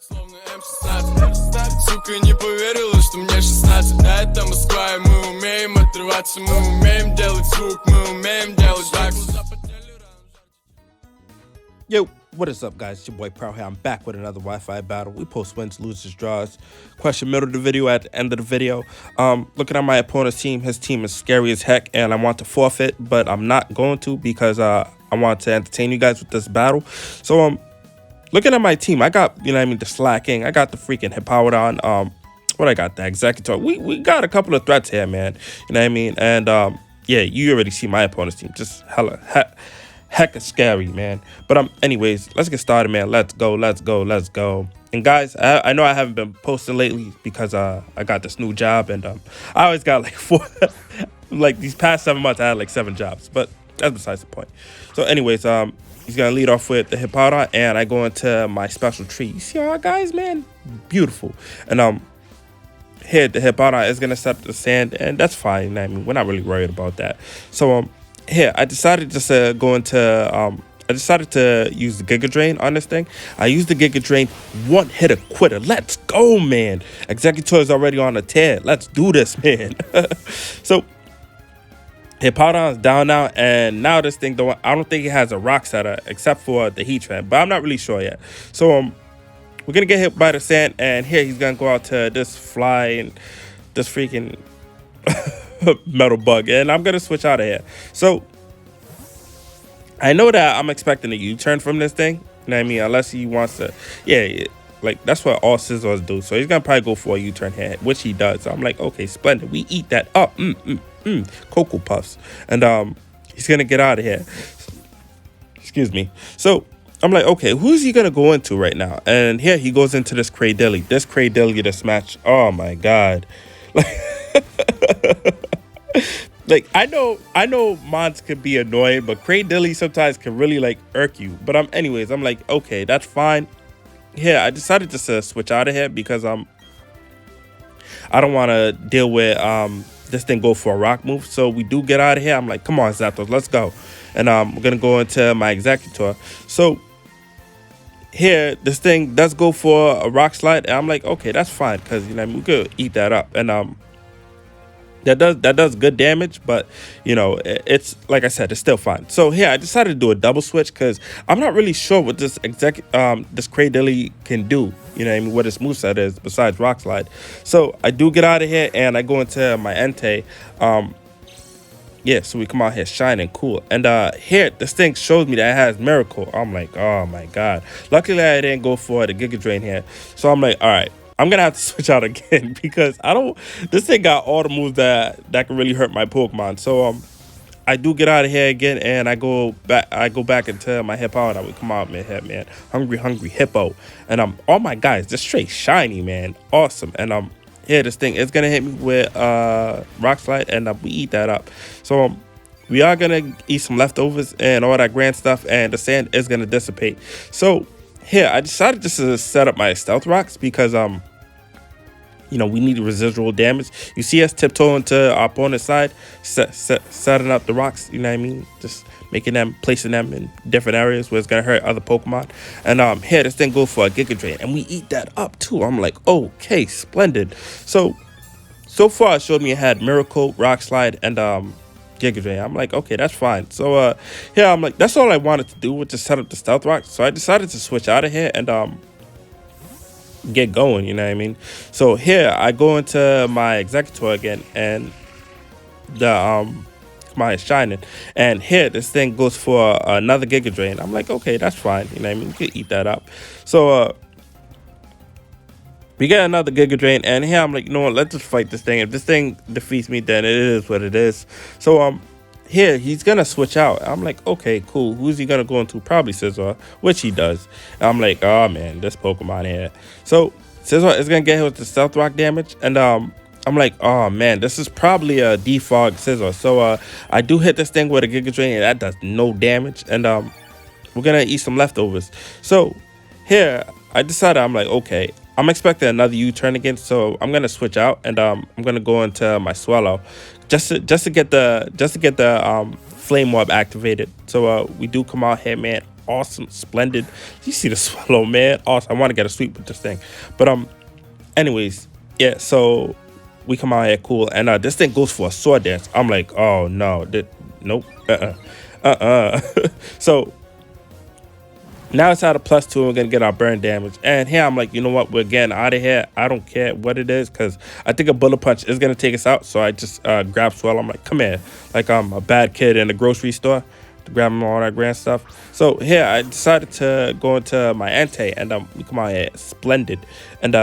Словно М16. Сука, не поверила, что мне 16. Да, это Москва, и мы умеем отрываться, мы умеем делать звук, мы умеем делать так. Yo, what is up, guys? It's your boy Prwell'Z here. I'm back with another Wi-Fi battle. We post wins, losers, draws. Question middle of the video at the end of the video. Looking at my opponent's team, his team is scary as heck, and I want to forfeit, but I'm not going to because I want to entertain you guys with this battle. So looking at my team, I got, the slacking. I got the freaking Hippowdon. What I got? The Executor. We got a couple of threats here, man. You know what I mean? And yeah, you already see my opponent's team. Just hecka scary, man. But anyways, let's get started, man. Let's go. And guys, I know I haven't been posting lately because I got this new job, and I always got like 4 like these past 7 months I had like 7 jobs, but that's besides the point. So anyways, he's gonna lead off with the Hippowdon, and I go into my special tree. You see all guys, man? Beautiful. And here the Hippowdon is gonna set up the sand, and that's fine. I mean, we're not really worried about that. So here I decided just to go into I decided to use the Giga Drain on this thing. I used the Giga Drain, one hitter quitter. Let's go, man. Executor is already on a tear. Let's do this, man. So Hippowdon's down now, and now this thing, though, I don't think it has a rock setter except for the heat trap, but I'm not really sure yet. So we're gonna get hit by the sand, and here he's gonna go out to this fly and this freaking metal bug, and I'm gonna switch out of here. So I know that I'm expecting a U-turn from this thing, you know what I mean, unless he wants to, yeah, like that's what all scissors do. So he's gonna probably go for a U-turn here, which he does. So I'm like, okay, splendid, we eat that up. Cocoa Puffs. And he's gonna get out of here. Excuse me. So I'm like, okay, who's he gonna go into right now? And here he goes into this Cradily. This match. Oh my god. Like I know mods could be annoying, but Cradily sometimes can really like irk you. But I'm like, okay, that's fine. Here I decided just to switch out of here because I don't want to deal with this thing go for a rock move. So we do get out of here. I'm like, come on, Zapdos, let's go. And we're gonna go into my Executor. So here this thing does go for a rock slide, and I'm like, okay, that's fine, because we could eat that up. And that does good damage, but it's like I said, it's still fine. So here I decided to do a double switch because I'm not really sure what this Cradily can do. What its moveset is besides rock slide. So I do get out of here, and I go into my Entei. Yeah, so we come out here shining cool, and here this thing shows me that it has Miracle. I'm like, oh my god. Luckily I didn't go for the Giga Drain here. So I'm like, all right, I'm gonna have to switch out again because this thing got all the moves that can really hurt my Pokemon. So I do get out of here again, and I go back into my Hippowdon. I would come out, man, hungry hippo. And all my guys just straight shiny, man, awesome. And here this thing is gonna hit me with rock slide, and we eat that up. So we are gonna eat some leftovers and all that grand stuff, and the sand is gonna dissipate. So here I decided just to set up my stealth rocks because we need residual damage. You see us tiptoeing to our opponent's side, setting up the rocks, just placing them in different areas where it's gonna hurt other Pokemon. And here this thing goes for a Giga Drain, and we eat that up too. I'm like, okay, splendid. So far it showed me it had Miracle, Rock Slide, and Giga Drain. I'm like, okay, that's fine. So here I'm like, that's all I wanted to do was just set up the stealth rocks. So I decided to switch out of here and get going, So here I go into my Executor again, and my shining, and here this thing goes for another Giga Drain. I'm like, okay, that's fine, we could eat that up. So we get another Giga Drain, and here I'm like, you know what, let's just fight this thing. If this thing defeats me, then it is what it is. So here he's gonna switch out. I'm like, okay, cool, who's he gonna go into? Probably Scizor, which he does. And I'm like, oh man, this Pokemon here. So Scizor is gonna get hit with the stealth rock damage, and I'm like, oh man, this is probably a defog Scizor. So I do hit this thing with a Giga Drain, and that does no damage. And we're gonna eat some leftovers. So here I decided, I'm like, okay, I'm expecting another U-turn again, so I'm gonna switch out, and I'm gonna go into my Swallow just to get the Flame Orb activated. So we do come out here, man, awesome, splendid. You see the swallow, man. Awesome. I want to get a sweep with this thing. But anyways, yeah, so we come out here cool, and this thing goes for a sword dance. I'm like, oh no, nope, So now it's at a +2, and we're gonna get our burn damage. And here I'm like, you know what, we're getting out of here. I don't care what it is, because I think a bullet punch is gonna take us out. So I just grab Swell. I'm like, come here, like I'm a bad kid in a grocery store, to grab him all that grand stuff. So here I decided to go into my Entei, and we come out here splendid. And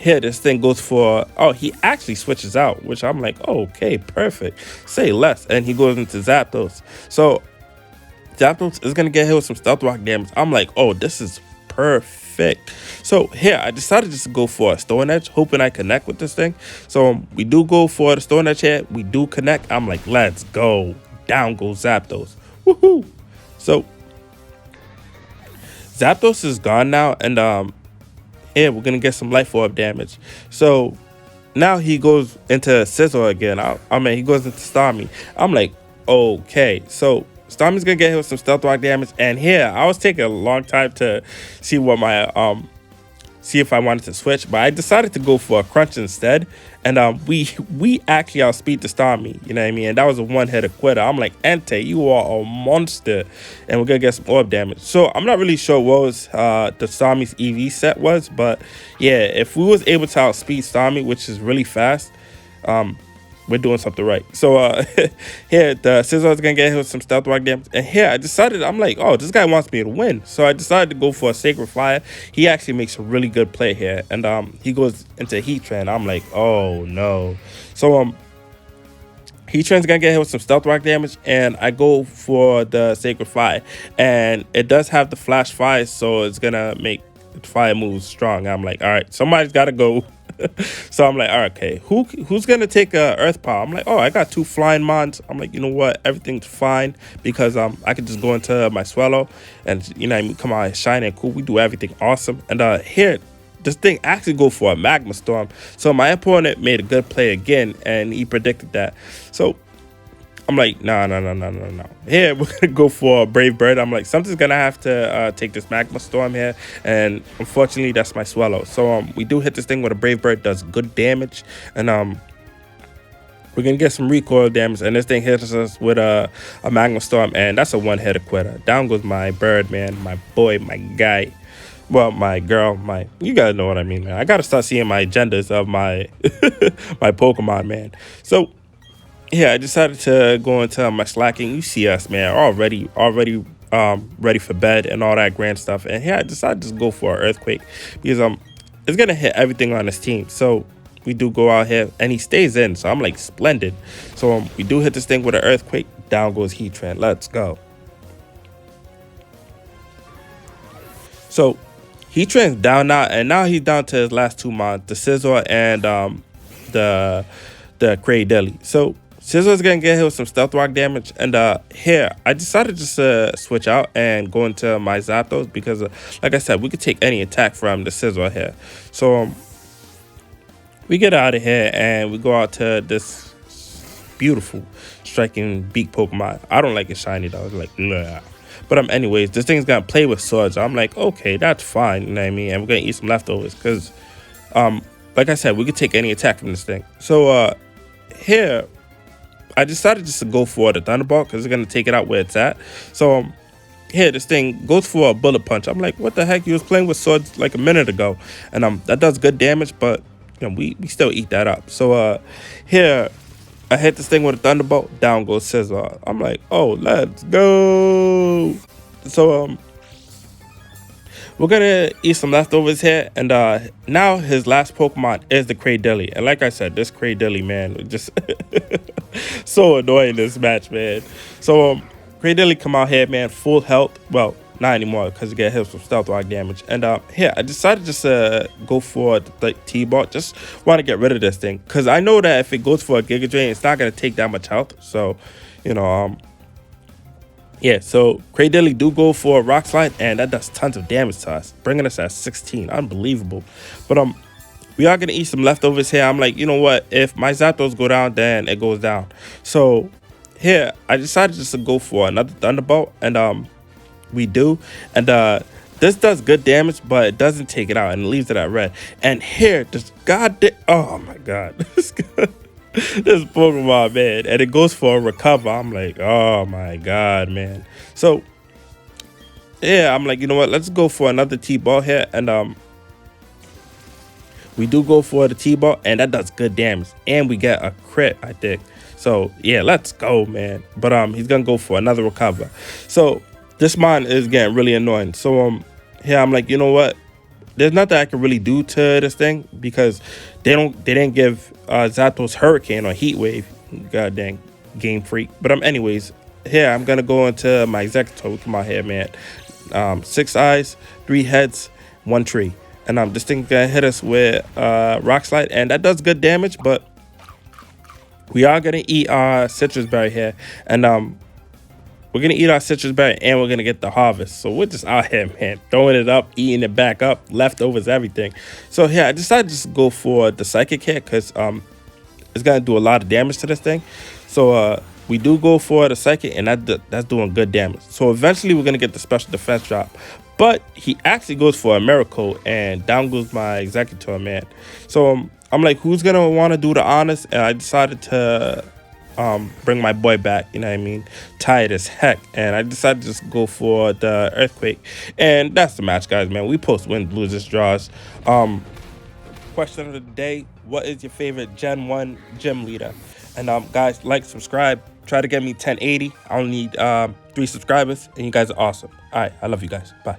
here this thing goes for, oh, he actually switches out, which I'm like, oh, okay, perfect, say less. And he goes into Zapdos. So Zapdos is gonna get hit with some stealth rock damage. I'm like, oh, this is perfect. So here I decided just to go for a Stone Edge, hoping I connect with this thing. So we do go for the Stone Edge here, we do connect. I'm like, let's go. Down goes Zapdos. Woohoo! So Zapdos is gone now, and here we're gonna get some life orb damage. So now he goes into Sizzle again. I mean, he goes into Starmie. I'm like, okay, so Starmie's gonna get hit with some stealth rock damage. And here I was taking a long time to see what my see if I wanted to switch, but I decided to go for a crunch instead. And we actually outspeed the Starmie, you know what I mean? And that was a one-hitter quitter. I'm like, Entei, you are a monster. And we're gonna get some orb damage. So I'm not really sure what was the Starmie's EV set was, but yeah, if we was able to outspeed Starmie, which is really fast, we're doing something right. So here the Scizor is gonna get hit with some stealth rock damage. And here I decided, I'm like, oh, this guy wants me to win. So I decided to go for a Sacred Fire. He actually makes a really good play here. And he goes into Heatran. I'm like, oh no. So Heatran's gonna get hit with some stealth rock damage, and I go for the Sacred Fire. And it does have the Flash Fire, so it's gonna make the fire moves strong. I'm like, all right, somebody's gotta go. So I'm like, all right, okay, who's gonna take Earth Power? I'm like, oh, I got 2 flying mons. I'm like, you know what, everything's fine, because I could just go into my Swallow and, you know, come out shiny and cool. We do everything awesome. And here this thing actually go for a Magma Storm. So my opponent made a good play again, and he predicted that. So I'm like, no. Here, we're going to go for a Brave Bird. I'm like, something's going to have to take this Magma Storm here. And unfortunately, that's my Swallow. So we do hit this thing with a Brave Bird. Does good damage. And we're going to get some recoil damage. And this thing hits us with a Magma Storm. And that's a one-hitter quitter. Down goes my bird, man. My boy, my guy. Well, my girl, you guys know what I mean, man. I got to start seeing my agendas of my my Pokemon, man. So yeah, I decided to go into my slacking. You see us, man, already ready for bed and all that grand stuff. And here I decided to just go for an Earthquake, because it's gonna hit everything on this team. So we do go out here, and he stays in. So I'm like, splendid. So we do hit this thing with an Earthquake. Down goes Heatran. Let's go. So Heatran's down now, and now he's down to his last 2 mons, the Scizor and the Cradily. So Scizor's gonna get hit with some stealth rock damage. And here I decided just to switch out and go into my Zapdos, because like I said, we could take any attack from the Scizor here. So we get out of here, and we go out to this beautiful striking beak Pokemon. I don't like it shiny though. It's like, bleh. But anyways, this thing's gonna play with swords. I'm like, okay, that's fine, you know what I mean? And we're gonna eat some leftovers, because like I said, we could take any attack from this thing. So here I decided just to go for the Thunderbolt, because it's gonna take it out where it's at. So here this thing goes for a Bullet Punch. I'm like, what the heck? You was playing with swords like a minute ago. And that does good damage, but you know, we still eat that up. So here I hit this thing with a Thunderbolt. Down goes Scizor. I'm like, oh, let's go. So we're gonna eat some leftovers here. And now his last Pokemon is the Cradily. And like I said, this Cradily, man, just so annoying this match, man. So Cradily come out here, man, full health. Well, not anymore, because he get hit with stealth rock damage. And here I decided just to go for the T-Ball. Just want to get rid of this thing, because I know that if it goes for a Giga Drain, it's not gonna take that much health. So you know, yeah, so Cradily do go for a Rock Slide, and that does tons of damage to us, bringing us at 16. Unbelievable. But we are gonna eat some leftovers here. I'm like, you know what, if my Zapdos go down, then it goes down. So here I decided just to go for another Thunderbolt. And we do. And this does good damage, but it doesn't take it out and it leaves it at red. And here, this goddamn, oh my god, this Pokemon, man, and it goes for a recover. I'm like, oh my god, man. So yeah, I'm like, you know what, let's go for another T-ball here. And we do go for the T-ball, and that does good damage, and we get a crit, I think. So yeah, let's go, man. But he's gonna go for another recover. So this mine is getting really annoying. So here I'm like, you know what, there's nothing I can really do to this thing because they didn't give Zapdos Hurricane or Heat Wave. Goddamn Game Freak. But anyways, here I'm gonna go into my Executor. Come on here, man. 6 eyes, 3 heads, 1 tree. And this thing gonna hit us with Rock Slide, and that does good damage, but we are gonna eat our Citrus Berry here. And we're gonna eat our Citrus Berry, and we're gonna get the Harvest. So we're just out here, man, throwing it up, eating it back up, leftovers, everything. So here I decided to just go for the Psychic here because it's gonna do a lot of damage to this thing. So we do go for the Psychic, and that's doing good damage. So eventually we're gonna get the Special Defense drop. But he actually goes for a Miracle, and down goes my Executor, man. So I'm like, who's gonna want to do the honors? And I decided to bring my boy back, you know what I mean? Tired as heck. And I decided to just go for the Earthquake. And that's the match, guys, man. We post wins, losers, draws. Question of the day, what is your favorite Gen 1 gym leader? And guys, like, subscribe. Try to get me 1080. I only need 3 subscribers, and you guys are awesome. All right, I love you guys. Bye.